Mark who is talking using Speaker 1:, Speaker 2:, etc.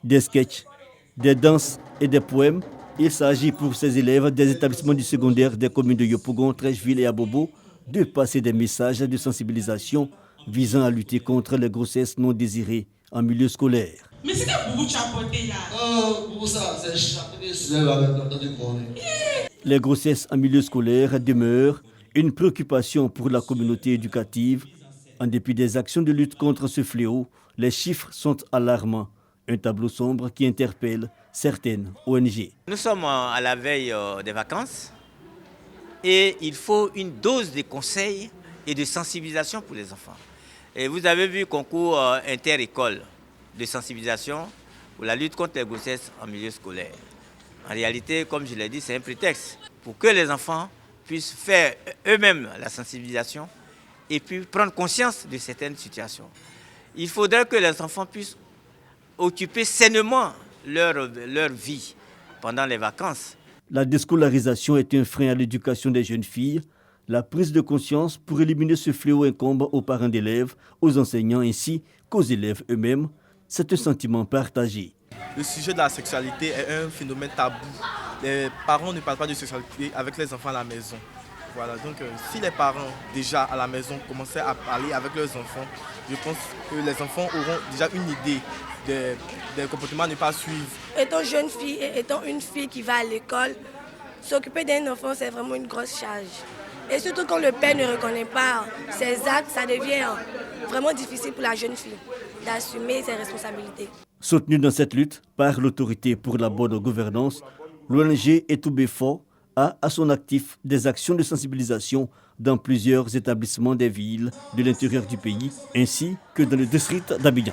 Speaker 1: Des sketchs, des danses et des poèmes. Il s'agit pour ces élèves des établissements du secondaire des communes de Yopougon, Trècheville et Abobo de passer des messages de sensibilisation visant à lutter contre les grossesses non désirées en milieu scolaire.
Speaker 2: Mais c'est que vous chapeautez là.
Speaker 3: Oh, ça, c'est chapeauté, c'est avec du corps.
Speaker 1: Les grossesses en milieu scolaire demeurent une préoccupation pour la communauté éducative. En dépit des actions de lutte contre ce fléau, les chiffres sont alarmants. Un tableau sombre qui interpelle certaines ONG.
Speaker 4: Nous sommes à la veille des vacances et il faut une dose de conseils et de sensibilisation pour les enfants. Et vous avez vu le concours inter-école de sensibilisation pour la lutte contre les grossesses en milieu scolaire. En réalité, comme je l'ai dit, c'est un prétexte pour que les enfants puissent faire eux-mêmes la sensibilisation et puis prendre conscience de certaines situations. Il faudrait que les enfants puissent occuper sainement leur vie pendant les vacances.
Speaker 1: La déscolarisation est un frein à l'éducation des jeunes filles. La prise de conscience pour éliminer ce fléau incombe aux parents d'élèves, aux enseignants ainsi qu'aux élèves eux-mêmes. C'est un sentiment partagé.
Speaker 5: Le sujet de la sexualité est un phénomène tabou. Les parents ne parlent pas de sexualité avec les enfants à la maison. Voilà, donc si les parents déjà à la maison commençaient à parler avec leurs enfants, je pense que les enfants auront déjà une idée des comportements à ne pas suivre.
Speaker 6: Étant jeune fille et étant une fille qui va à l'école, s'occuper d'un enfant, c'est vraiment une grosse charge. Et surtout quand le père ne reconnaît pas ses actes, ça devient vraiment difficile pour la jeune fille d'assumer ses responsabilités.
Speaker 1: Soutenue dans cette lutte par l'autorité pour la bonne gouvernance, l'ONG Etoubefo a à son actif des actions de sensibilisation dans plusieurs établissements des villes de l'intérieur du pays ainsi que dans le district d'Abidjan.